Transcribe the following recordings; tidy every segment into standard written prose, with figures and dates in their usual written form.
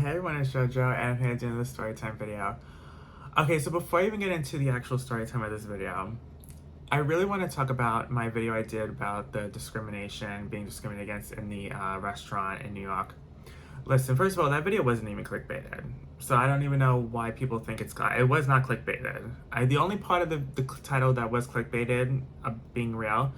Hey everyone, it's JoJo, and I'm here doing the storytime video. Okay, so before I even get into the actual storytime of this video, I really want to talk about my video I did about the being discriminated against in the restaurant in New York. Listen, first of all, that video wasn't even clickbaited, so I don't even know why people think it was not clickbaited. The only part of the title that was clickbaited, being real,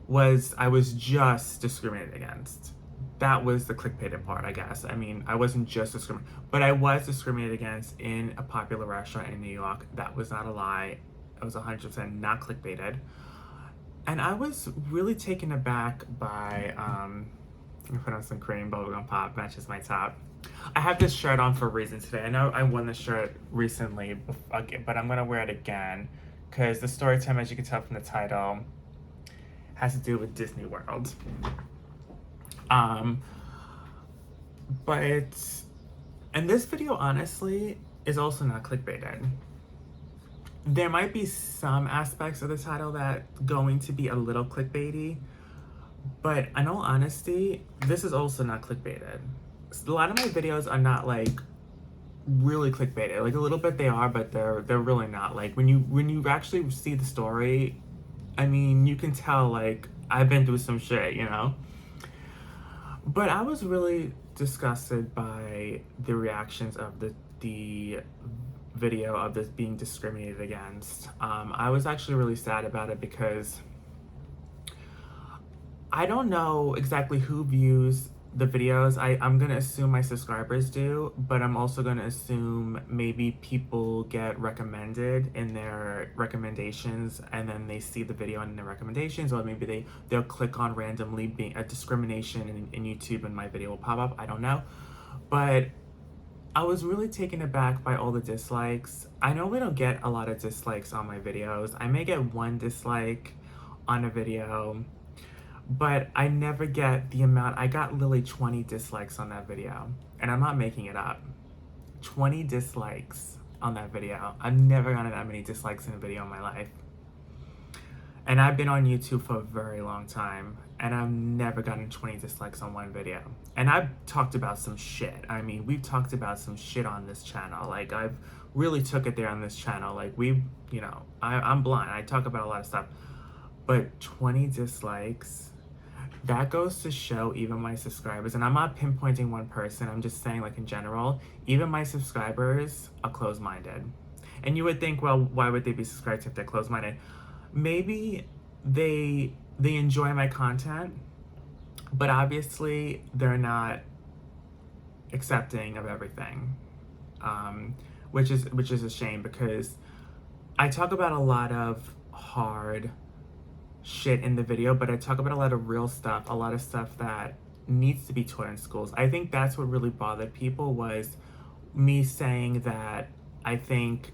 was I was just discriminated against. That was the clickbaited part, I guess. I mean, I wasn't just discriminated, but I was discriminated against in a popular restaurant in New York. That was not a lie. It was 100% not clickbaited. And I was really taken aback by, let me put on some cream bubblegum pop, matches my top. I have this shirt on for a reason today. I know I won this shirt recently, but I'm gonna wear it again because the story time, as you can tell from the title, has to do with Disney World. But, and this video honestly is also not clickbaited. There might be some aspects of the title that going to be a little clickbaity, but in all honesty, this is also not clickbaited. A lot of my videos are not like really clickbaited. Like a little bit they are, but they're really not. Like when you actually see the story, I mean, you can tell like I've been through some shit, you know? But I was really disgusted by the reactions of the video of this being discriminated against. I was actually really sad about it because I don't know exactly who views the videos. I'm gonna assume my subscribers do, but I'm also gonna assume maybe people get recommended in their recommendations and then they see the video in their recommendations, or maybe they'll click on randomly being a discrimination in YouTube and my video will pop up. I don't know. But I was really taken aback by all the dislikes. I know we don't get a lot of dislikes on my videos. I may get one dislike on a video, but I never get the amount. I got literally 20 dislikes on that video, and I'm not making it up. 20 dislikes on that video. I've never gotten that many dislikes in a video in my life. And I've been on YouTube for a very long time, and I've never gotten 20 dislikes on one video. And I've talked about some shit. I mean, we've talked about some shit on this channel. Like, I've really took it there on this channel. Like, I'm blind. I talk about a lot of stuff. But 20 dislikes, that goes to show even my subscribers, and I'm not pinpointing one person, I'm just saying like in general, even my subscribers are closed-minded. And you would think, well, why would they be subscribed if they're closed-minded? Maybe they enjoy my content, but obviously they're not accepting of everything, which is a shame because I talk about a lot of hard shit in the video, but I talk about a lot of real stuff, a lot of stuff that needs to be taught in schools. I think that's what really bothered people, was me saying that I think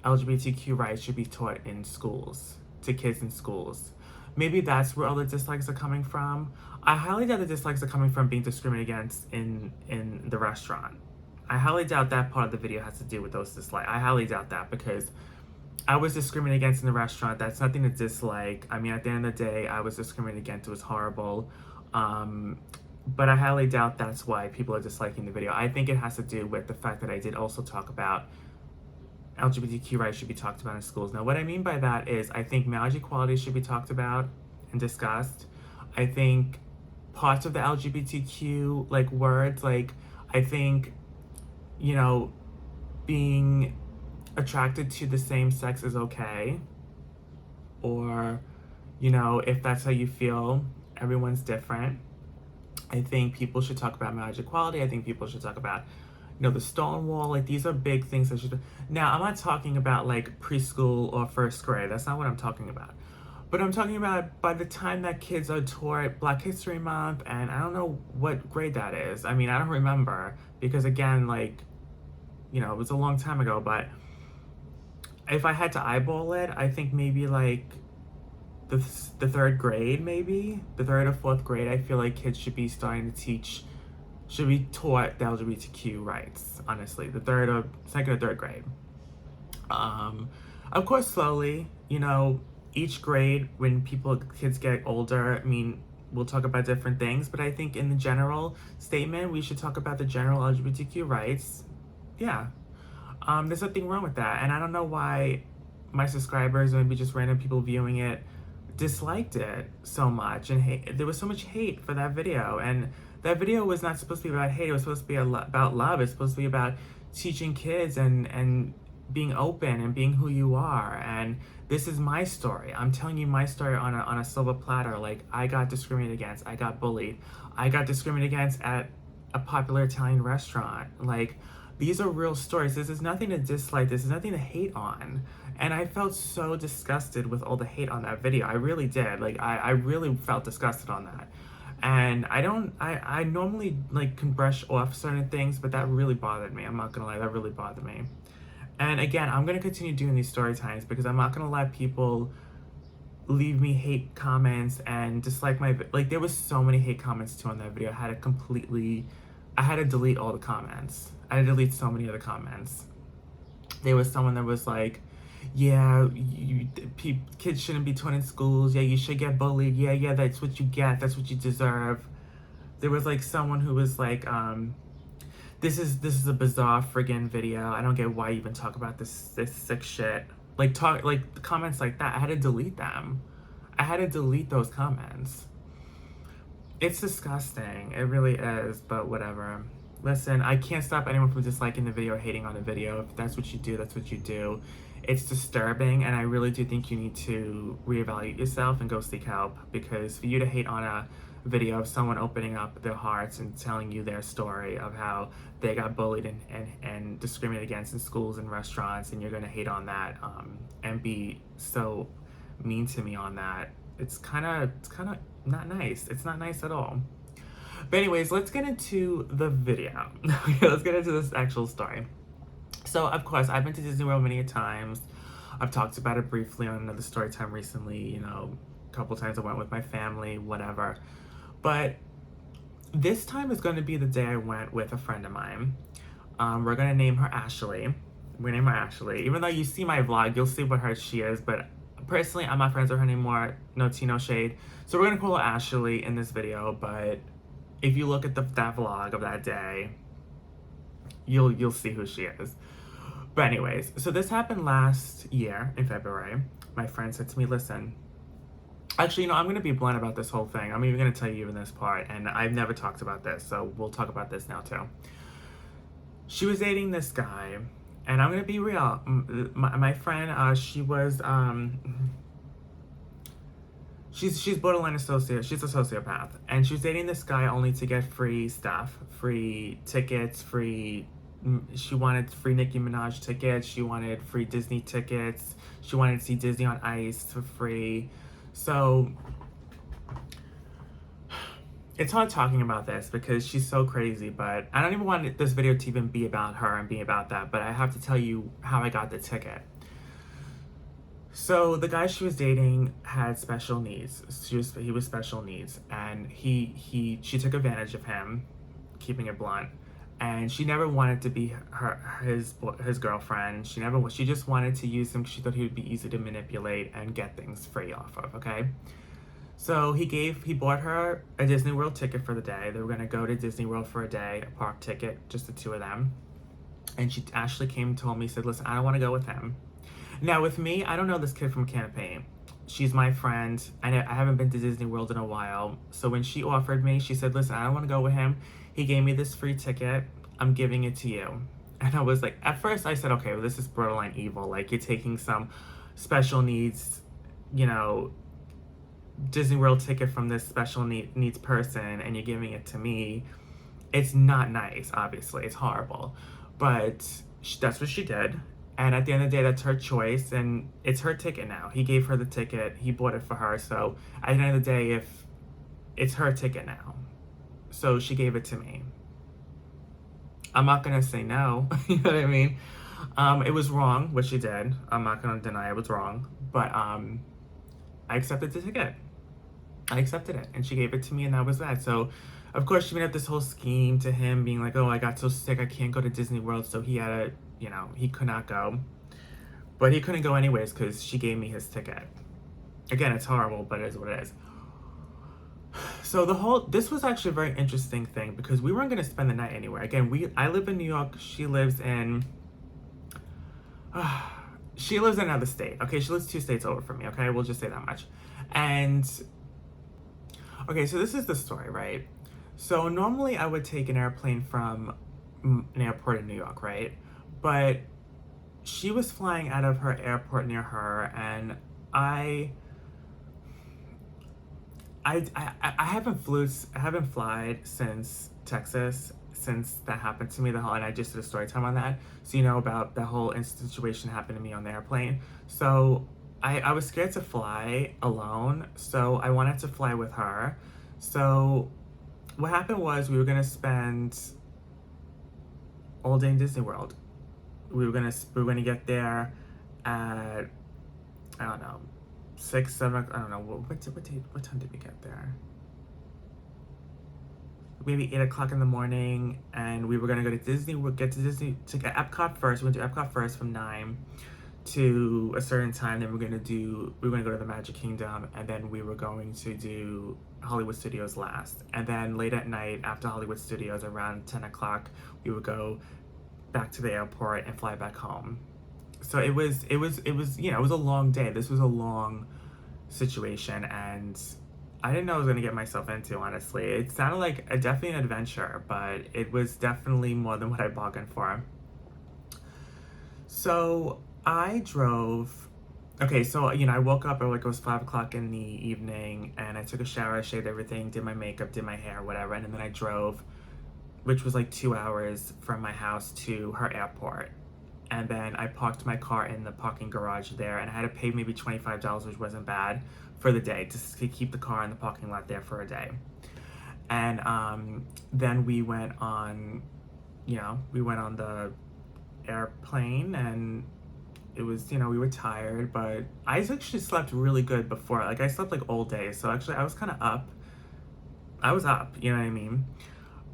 LGBTQ rights should be taught in schools, to kids in schools. Maybe that's where all the dislikes are coming from. I highly doubt the dislikes are coming from being discriminated against in the restaurant. I highly doubt that part of the video has to do with those dislikes. I highly doubt that because I was discriminated against in the restaurant. That's nothing to dislike. I mean, at the end of the day, I was discriminated against. It was horrible. But I highly doubt that's why people are disliking the video. I think it has to do with the fact that I did also talk about LGBTQ rights should be talked about in schools. Now, what I mean by that is I think marriage equality should be talked about and discussed. I think parts of the LGBTQ, like words, like I think, being attracted to the same sex is okay, or if that's how you feel, everyone's different. I think people should talk about marriage equality. I think people should talk about the Stonewall. Like, these are big things that should. Now, I'm not talking about like preschool or first grade. That's not what I'm talking about. But I'm talking about by the time that kids are taught Black History Month, and I don't know what grade that is. I mean, I don't remember because again, like, it was a long time ago, but if I had to eyeball it, I think maybe like the third grade, maybe the third or fourth grade. I feel like kids should be starting to should be taught the LGBTQ rights. Honestly, the second or third grade. Of course, slowly. Each grade, when kids get older. I mean, we'll talk about different things, but I think in the general statement, we should talk about the general LGBTQ rights. Yeah. There's nothing wrong with that. And I don't know why my subscribers, or maybe just random people viewing it, disliked it so much. And there was so much hate for that video. And that video was not supposed to be about hate. It was supposed to be about love. It's supposed to be about teaching kids and being open and being who you are. And this is my story. I'm telling you my story on a silver platter. Like, I got discriminated against. I got bullied. I got discriminated against at a popular Italian restaurant. Like, these are real stories. This is nothing to dislike. This is nothing to hate on. And I felt so disgusted with all the hate on that video. I really did. Like, I really felt disgusted on that. And I normally like can brush off certain things, but that really bothered me. I'm not gonna lie, that really bothered me. And again, I'm gonna continue doing these story times because I'm not gonna let people leave me hate comments and dislike my, like, there was so many hate comments too on that video. I had to delete all the comments. I had to delete so many of the comments. There was someone that was like, yeah, kids shouldn't be taught in schools. Yeah, you should get bullied. Yeah, that's what you get. That's what you deserve. There was like someone who was like, this is a bizarre friggin' video. I don't get why you even talk about this sick shit. Like comments like that. I had to delete them. I had to delete those comments. It's disgusting. It really is, but whatever. Listen, I can't stop anyone from disliking the video or hating on the video. If that's what you do, that's what you do. It's disturbing, and I really do think you need to reevaluate yourself and go seek help, because for you to hate on a video of someone opening up their hearts and telling you their story of how they got bullied and discriminated against in schools and restaurants, and you're going to hate on that and be so mean to me on that, it's kind of not nice. It's not nice at all. But anyways, let's get into the video. Let's get into this actual story. So, of course, I've been to Disney World many times. I've talked about it briefly on another story time recently. You know, a couple times I went with my family, whatever. But this time is going to be the day I went with a friend of mine. We're going to name her Ashley. We're going to name her Ashley. Even though you see my vlog, you'll see what she is. But personally, I'm not friends with her anymore. No tea, no shade. So we're going to call her Ashley in this video. But if you look at that vlog of that day, you'll see who she is. But anyways, so this happened last year in February. My friend said to me, listen, actually, you know, I'm going to be blunt about this whole thing. I'm even going to tell you in this part, and I've never talked about this, so we'll talk about this now too. She was dating this guy, and I'm going to be real. My friend, she was, she's borderline associate. She's a sociopath, and she was dating this guy only to get free stuff, free tickets, she wanted free Nicki Minaj tickets. She wanted free Disney tickets. She wanted to see Disney on Ice for free. So it's hard talking about this because she's so crazy, but I don't even want this video to even be about her and be about that, but I have to tell you how I got the ticket. So the guy she was dating had special needs. He was special needs, and she took advantage of him, keeping it blunt. And she never wanted to be his girlfriend. She just wanted to use him because she thought he would be easy to manipulate and get things free off of, okay? So he bought her a Disney World ticket for the day. They were gonna go to Disney World for a day, a park ticket, just the two of them. And Ashley came and told me, said, listen, I don't wanna go with him. Now with me, I don't know this kid from Campaign. She's my friend. I haven't been to Disney World in a while. So when she offered me, she said, listen, I don't wanna go with him. He gave me this free ticket. I'm giving it to you. And I was like, at first I said, okay, well, this is borderline evil. Like, you're taking some special needs, you know, Disney World ticket from this special needs person and you're giving it to me. It's not nice, obviously. It's horrible. But that's what she did. And at the end of the day, that's her choice. And it's her ticket now. He gave her the ticket. He bought it for her. So at the end of the day, it's her ticket now. So she gave it to me. I'm not gonna say no, you know what I mean? It was wrong, what she did. I'm not gonna deny it was wrong, but I accepted the ticket. I accepted it, and she gave it to me, and that was that. So, of course, she made up this whole scheme to him being like, oh, I got so sick, I can't go to Disney World, so he had to, you know, he could not go. But he couldn't go anyways, because she gave me his ticket. Again, it's horrible, but it is what it is. So this was actually a very interesting thing because we weren't going to spend the night anywhere. Again, I live in New York. She lives in she lives in another state. Okay, she lives 2 states over from me. Okay, we'll just say that much. And okay, so this is the story, right? So normally I would take an airplane from an airport in New York, right? But she was flying out of her airport near her, and I I haven't flied since Texas since that happened to me and I just did a story time on that, so you know about the whole situation happened to me on the airplane. So I was scared to fly alone, so I wanted to fly with her. So what happened was we were gonna spend all day in Disney World. We were gonna get there at, I don't know, 6, 7. I don't know what time did we get there? Maybe 8 o'clock in the morning, and we were gonna go to Disney. We'll get to Disney to get Epcot first. We went to Epcot first from 9 to a certain time. Then we were gonna go to the Magic Kingdom, and then we were going to do Hollywood Studios last. And then late at night, after Hollywood Studios, around 10 o'clock, we would go back to the airport and fly back home. So it was a long day. This was a long situation, and I didn't know I was gonna get myself into. Honestly, it sounded like definitely an adventure, but it was definitely more than what I bargained for. So I drove. Okay, so I woke up at like it was 5 o'clock in the evening, and I took a shower, I shaved everything, did my makeup, did my hair, whatever, and then I drove, which was like 2 hours from my house to her airport. And then I parked my car in the parking garage there, and I had to pay maybe $25, which wasn't bad, for the day to keep the car in the parking lot there for a day. And then we went on the airplane, and it was, we were tired, but I actually slept really good before. Like, I slept like all day, so actually I was kind of up. I was up, you know what I mean?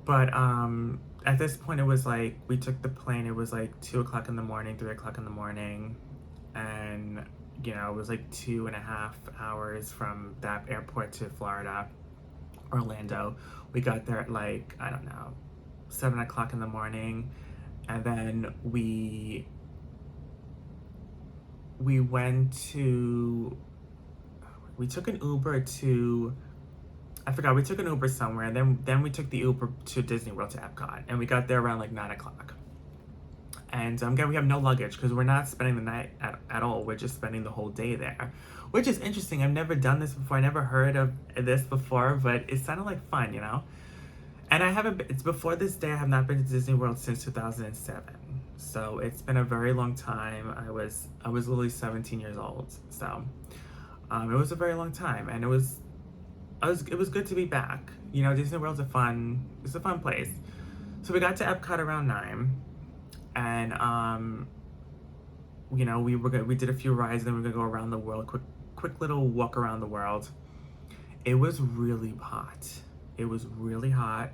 But at this point, it was like we took the plane. It was like 2 o'clock in the morning, 3 o'clock in the morning, and it was like 2.5 hours from that airport to Florida, Orlando. We got there at like, I don't know, 7 o'clock in the morning, and then we went to we took an Uber to, I forgot, we took an Uber somewhere, and then we took the Uber to Disney World to Epcot, and we got there around like 9 o'clock. And again, we have no luggage because we're not spending the night at all. We're just spending the whole day there, which is interesting. I've never done this before. I never heard of this before, but it sounded like fun, And I haven't. It's before this day. I have not been to Disney World since 2007. So it's been a very long time. I was literally 17 years old. So it was a very long time, and it was good to be back. Disney World's it's a fun place. So we got to Epcot around 9, and we did a few rides, and then we were gonna go around the world, quick little walk around the world. It was really hot. It was really hot.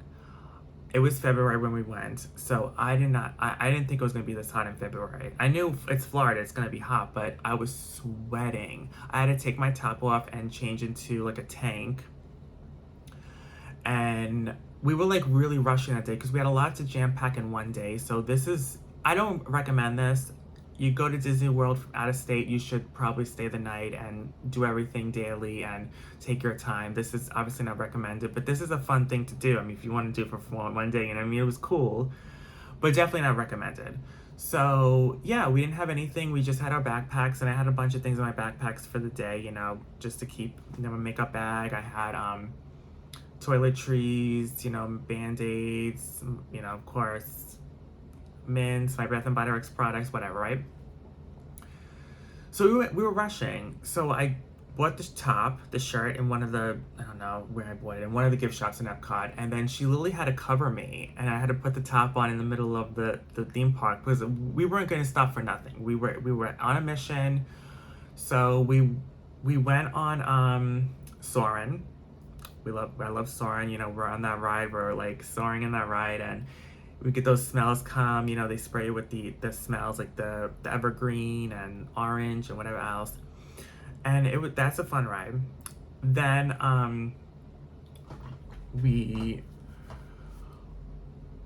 It was February when we went, so I didn't think it was gonna be this hot in February. I knew it's Florida, it's gonna be hot, but I was sweating. I had to take my top off and change into like a tank. And we were like really rushing that day because we had a lot to jam pack in one day. So I don't recommend this. You go to Disney World out of state, you should probably stay the night and do everything daily and take your time. This is obviously not recommended, but this is a fun thing to do. I mean, if you want to do it for one day, it was cool, but definitely not recommended. So yeah, we didn't have anything. We just had our backpacks, and I had a bunch of things in my backpacks for the day, just to keep, my makeup bag. I had toiletries, Band-Aids, of course, mints, my Bath and Body Works products, whatever, right? So we were rushing. So I bought the shirt in one of the, I don't know where I bought it, in one of the gift shops in Epcot, and then she literally had to cover me, and I had to put the top on in the middle of the theme park because we weren't going to stop for nothing. We were on a mission. So we went on Soarin'. I love Soarin'. We're on that ride. We're like soaring in that ride, and we get those smells come. They spray with the smells like the evergreen and orange and whatever else. And that's a fun ride. Then we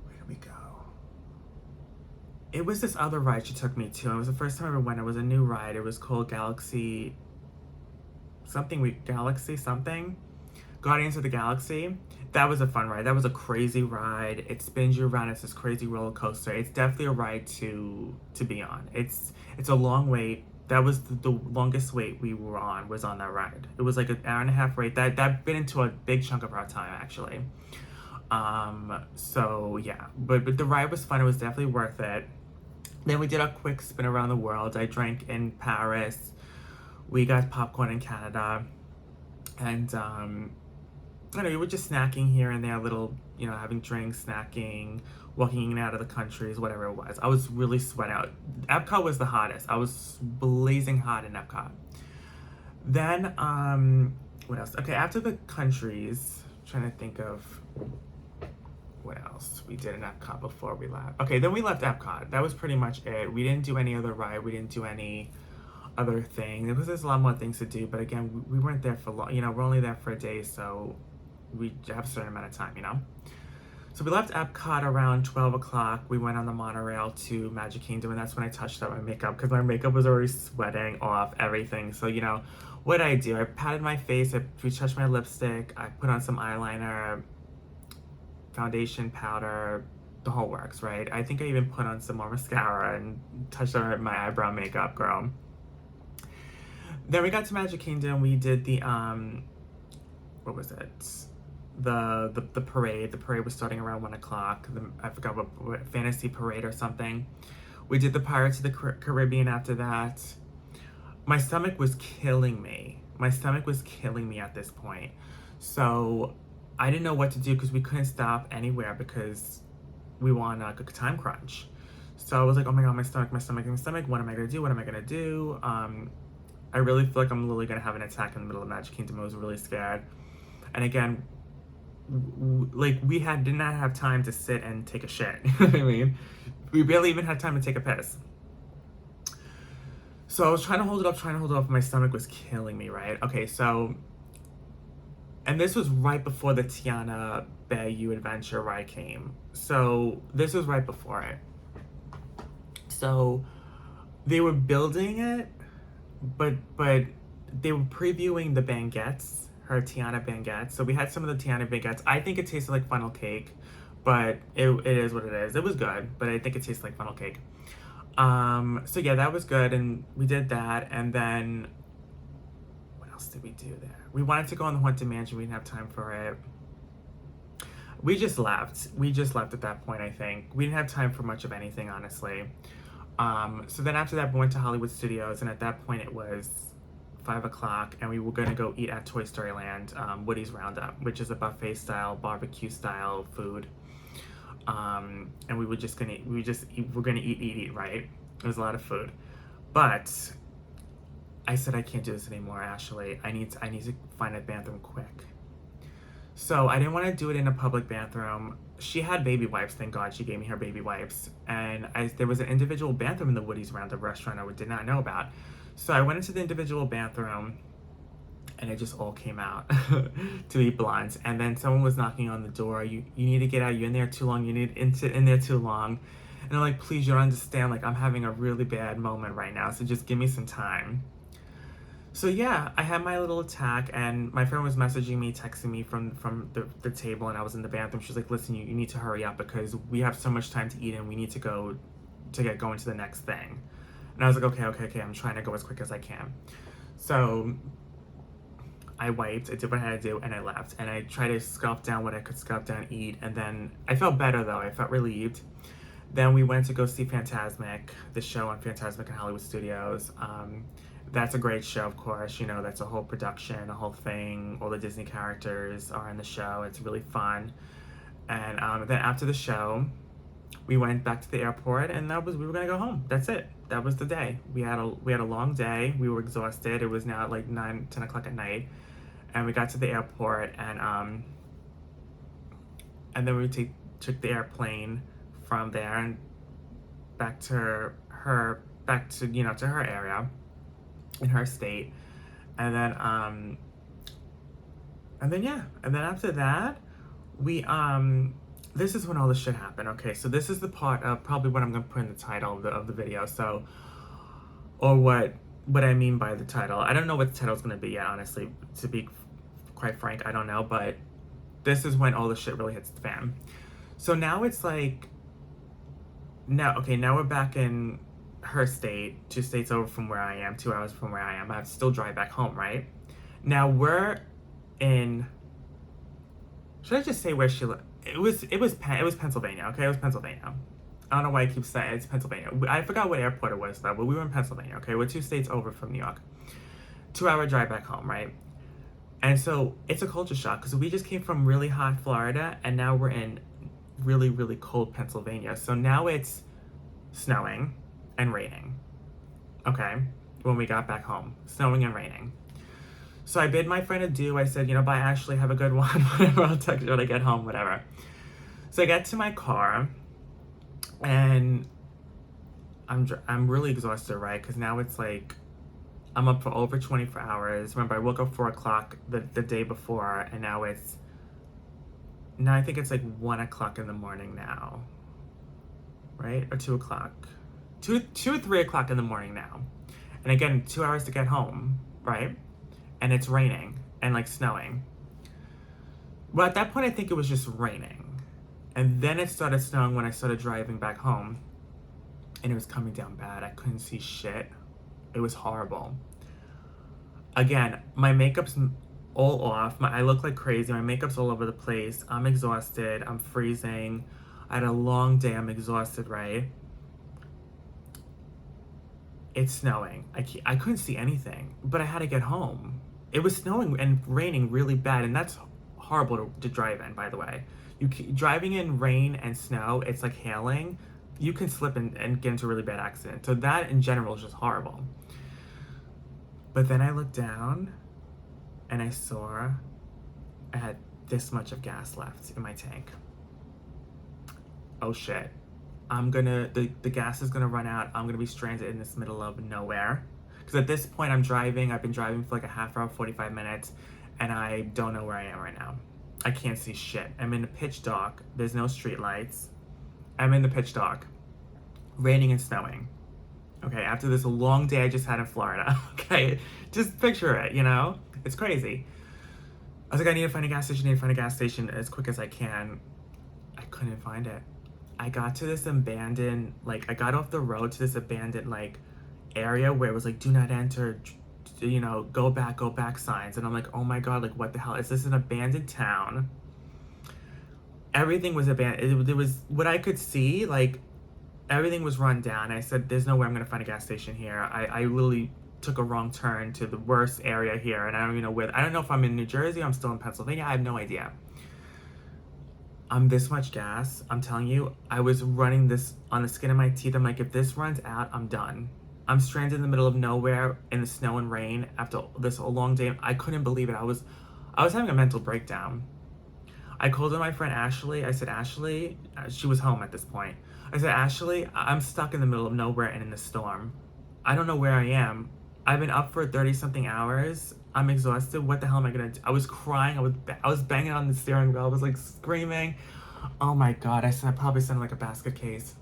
where did we go? It was this other ride she took me to. It was the first time I ever went. It was a new ride. It was called Galaxy something. Guardians of the Galaxy. That was a fun ride. That was a crazy ride. It spins you around. It's this crazy roller coaster. It's definitely a ride to be on. It's a long wait. That was the longest wait we were on, was on that ride. It was like an hour and a half wait. That bit into a big chunk of our time, actually. So yeah, but the ride was fun. It was definitely worth it. Then we did a quick spin around the world. I drank in Paris. We got popcorn in Canada. And I don't know, we were just snacking here and there, little, having drinks, snacking, walking in and out of the countries, whatever it was. I was really sweating out. Epcot was the hottest. I was blazing hot in Epcot. Then, what else? Okay, after the countries, I'm trying to think of what else we did in Epcot before we left. Okay, then we left Epcot. That was pretty much it. We didn't do any other ride. We didn't do any other thing. Because there's a lot more things to do. But again, we weren't there for long. We're only there for a day, so we have a certain amount of time, So we left Epcot around 12 o'clock. We went on the monorail to Magic Kingdom, and that's when I touched up my makeup because my makeup was already sweating off everything. So, what I do, I patted my face, I retouched my lipstick, I put on some eyeliner, foundation, powder, the whole works, right? I think I even put on some more mascara and touched on my eyebrow makeup, girl. Then we got to Magic Kingdom. We did the, what was it? The parade. The parade was starting around 1 o'clock. I forgot what fantasy parade or something. We did the Pirates of the Caribbean after that. My stomach was killing me. My stomach was killing me at this point. So I didn't know what to do because we couldn't stop anywhere because we were on a time crunch. So I was like, oh my God, my stomach. What am I going to do? I really feel like I'm literally going to have an attack in the middle of Magic Kingdom. I was really scared. And again, we did not have time to sit and take a shit. You know what I mean? We barely even had time to take a piss. So I was trying to hold it up. My stomach was killing me, right? Okay, so, and this was right before the Tiana Bayou Adventure ride came. So this was right before it. So they were building it, but they were previewing the baguettes, her Tiana baguettes. So we had some of the Tiana baguettes. I think it tasted like funnel cake, but it is what it is. It was good, but I think it tastes like funnel cake. So yeah, that was good, and we did that, and then what else did we do there? We wanted to go on the Haunted Mansion. We didn't have time for it. We just left at that point. I think we didn't have time for much of anything, honestly. So then after that, we went to Hollywood Studios, and at that point it was 5 o'clock, and we were going to go eat at Toy Story Land, Woody's Roundup, which is a buffet style, barbecue style food. And we're gonna eat, right? It was a lot of food, but I said I can't do this anymore. Ashley, I need to find a bathroom quick. So I didn't want to do it in a public bathroom. She had baby wipes. Thank God she gave me her baby wipes. And there was an individual bathroom in the Woody's Roundup restaurant I did not know about. So I went into the individual bathroom, and it just all came out, to be blunt. And then someone was knocking on the door. You need to get out. You're in there too long. You need in there too long. And I'm like, please, you don't understand. Like, I'm having a really bad moment right now. So just give me some time. So yeah, I had my little attack, and my friend was messaging me, texting me from the table, and I was in the bathroom. She was like, listen, you need to hurry up because we have so much time to eat, and we need to get going to the next thing. And I was like, okay. I'm trying to go as quick as I can. So I wiped, I did what I had to do, and I left. And I tried to sculpt down what I could sculpt down, eat, and then I felt better though. I felt relieved. Then we went to go see Fantasmic, the show on Fantasmic in Hollywood Studios. That's a great show, of course. That's a whole production, a whole thing. All the Disney characters are in the show. It's really fun. And then after the show, we went back to the airport, and we were gonna go home. That's it. That was the day. We had a long day. We were exhausted. It was now like 9, 10 o'clock at night, and we got to the airport, and then we took the airplane from there and back to her area in her state, and then after that we this is when all this shit happened. Okay, so this is the part of probably what I'm gonna put in the title of the video. So, or what I mean by the title. I don't know what the title's gonna be yet, honestly. To be quite frank, I don't know. But this is when all the shit really hits the fan. So now it's like, now we're back in her state, 2 states over from where I am, 2 hours from where I am. I have to still drive back home, right? Now we're in. Should I just say where she lived? It was Pennsylvania. Okay, it was Pennsylvania. I don't know why I keep saying it's Pennsylvania. I forgot what airport it was though, but we were in Pennsylvania. Okay, we're 2 states over from New York. 2 hour drive back home, right? And so it's a culture shock because we just came from really hot Florida and now we're in really, really cold Pennsylvania. So now it's snowing and raining. Okay, when we got back home, snowing and raining. So I bid my friend adieu. I said, bye, Ashley, have a good one. Whatever, I'll text you when I get home, whatever. So I get to my car, and I'm really exhausted, right? Because now it's like, I'm up for over 24 hours. Remember, I woke up 4 o'clock the day before, and now I think it's like 1 o'clock in the morning now, right? Or 2 o'clock. 2 or 3 o'clock in the morning now. And again, 2 hours to get home, right? And it's raining and like snowing. Well, at that point, I think it was just raining. And then it started snowing when I started driving back home. And it was coming down bad. I couldn't see shit. It was horrible. Again, my makeup's all off. I look like crazy. My makeup's all over the place. I'm exhausted. I'm freezing. I had a long day. I'm exhausted, right? It's snowing. I couldn't see anything, but I had to get home. It was snowing and raining really bad, and that's horrible to drive in, by the way. Driving in rain and snow, it's like hailing. You can slip and get into a really bad accident. So that in general is just horrible. But then I looked down and I saw I had this much of gas left in my tank. Oh shit. The gas is gonna run out. I'm gonna be stranded in this middle of nowhere. Because at this point I've been driving for like a half hour, 45 minutes, and I don't know where I am right now. I can't see shit. I'm in the pitch dark. There's no street lights. I'm in the pitch dark. Raining and snowing. Okay, after this long day I just had in Florida. Okay, just picture it, It's crazy. I was like, I need to find a gas station, as quick as I can. I couldn't find it. I got to this abandoned, I got off the road to this abandoned, area where it was like, do not enter, go back signs. And I'm like, oh my God, what the hell? Is this an abandoned town? Everything was abandoned. It was, what I could see, everything was run down. I said, there's no way I'm gonna find a gas station here. I literally took a wrong turn to the worst area here, and I don't even know where. I don't know if I'm in New Jersey, I'm still in Pennsylvania, I have no idea. I'm this much gas, I'm telling you, I was running this on the skin of my teeth. I'm like, if this runs out, I'm done. I'm stranded in the middle of nowhere in the snow and rain after this long day. I couldn't believe it. I was having a mental breakdown. I called my friend Ashley. I said, Ashley, she was home at this point. I said, Ashley, I'm stuck in the middle of nowhere and in a storm. I don't know where I am. I've been up for 30-something hours. I'm exhausted. What the hell am I gonna do? I was crying. I was banging on the steering wheel. I was screaming. Oh my God. I probably sounded like a basket case.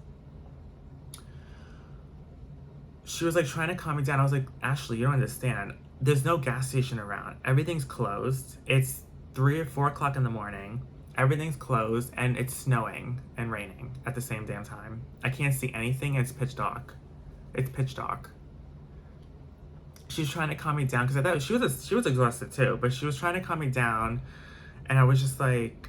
She was trying to calm me down. I was like, Ashley, you don't understand. There's no gas station around. Everything's closed. It's 3 or 4 o'clock in the morning. Everything's closed and it's snowing and raining at the same damn time. I can't see anything and it's pitch dark. It's pitch dark. She's trying to calm me down because I thought she was exhausted too, but she was trying to calm me down, and I was just like,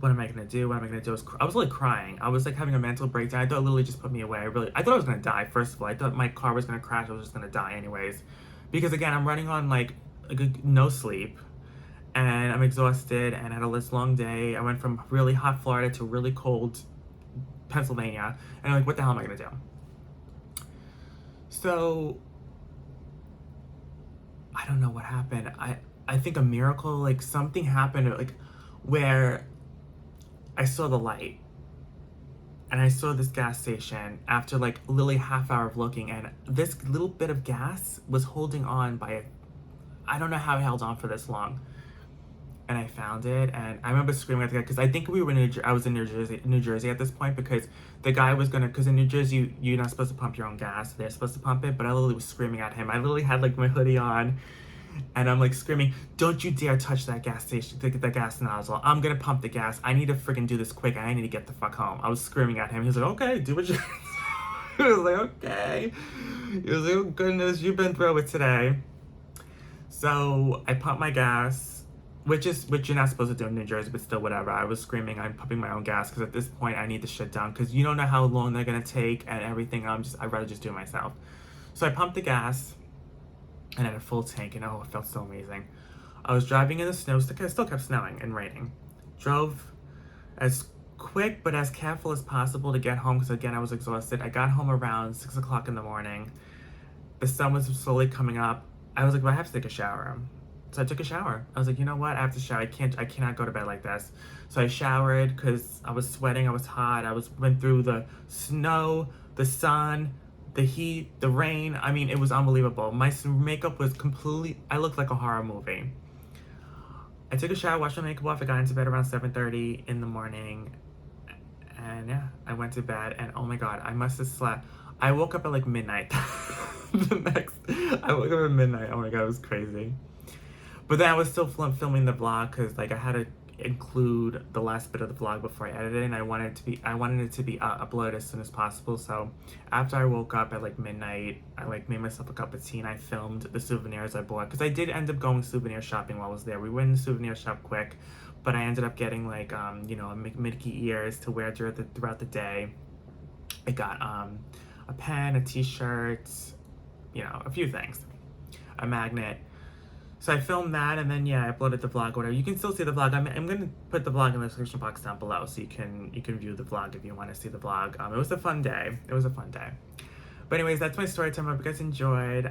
what am I gonna do? What am I gonna do? I was crying. I was having a mental breakdown. I thought Lily just put me away. I thought I was gonna die. First of all, I thought my car was gonna crash. I was just gonna die anyways, because again, I'm running on no sleep, and I'm exhausted, and I had this long day. I went from really hot Florida to really cold Pennsylvania, and I'm like, what the hell am I gonna do? So I don't know what happened. I think a miracle, something happened, where I saw the light. And I saw this gas station after literally half hour of looking, and this little bit of gas was holding on by I don't know how it held on for this long. and I found it, and I remember screaming at the guy because I think we were I was in New Jersey at this point, because the guy was gonna, because in New Jersey you're not supposed to pump your own gas, they're supposed to pump it, but I literally was screaming at him. I literally had like my hoodie on, and I'm like screaming, "Don't you dare touch that gas station, the gas nozzle! I'm gonna pump the gas. I need to freaking do this quick. I need to get the fuck home." I was screaming at him. He was like, "Okay, do what you." He was like, "Okay." He was like, "Oh goodness, you've been through it today." So I pumped my gas, which you're not supposed to do in New Jersey, but still whatever. I was screaming, I'm pumping my own gas because at this point I need to shut down because you don't know how long they're gonna take and everything. I'd rather just do it myself. So I pumped the gas and I had a full tank, and oh, it felt so amazing. I was driving in the snow, it still kept snowing and raining. Drove as quick but as careful as possible to get home because again I was exhausted. I got home around 6 o'clock in the morning. The sun was slowly coming up. I was like, well, I have to take a shower. So I took a shower. I was like, you know what? I have to shower. I cannot go to bed like this. So I showered because I was sweating. I was hot. Went through the snow, the sun, the heat, the rain. I mean, it was unbelievable. My makeup was completely, I looked like a horror movie. I took a shower, washed my makeup off. I got into bed around 7:30 in the morning. And yeah, I went to bed and oh my God, I must have slept. I woke up at like midnight. I woke up at midnight. Oh my God, it was crazy. But then I was still filming the vlog because like I had to include the last bit of the vlog before I edited it, and I wanted it to be uploaded as soon as possible. So after I woke up at like midnight, I like made myself a cup of tea and I filmed the souvenirs I bought because I did end up going souvenir shopping while I was there. We went in the souvenir shop quick, but I ended up getting like you know, Mickey ears to wear throughout the day. I got a pen, a t-shirt, you know, a few things, a magnet. So I filmed that, and then yeah, I uploaded the vlog, whatever. You can still see the vlog. I'm gonna put the vlog in the description box down below, so you can view the vlog if you want to see the vlog. It was a fun day. It was a fun day. But anyways, that's my story time. I hope you guys enjoyed.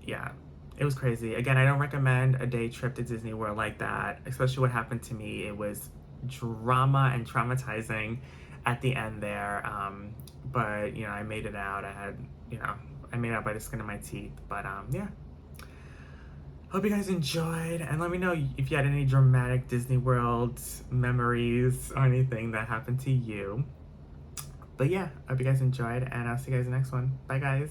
Yeah, it was crazy. Again, I don't recommend a day trip to Disney World like that, especially what happened to me. It was drama and traumatizing at the end there. But you know, I made it out. I made it out by the skin of my teeth. But yeah. Hope you guys enjoyed, and let me know if you had any dramatic Disney World memories or anything that happened to you. But yeah, hope you guys enjoyed, and I'll see you guys in the next one. Bye, guys.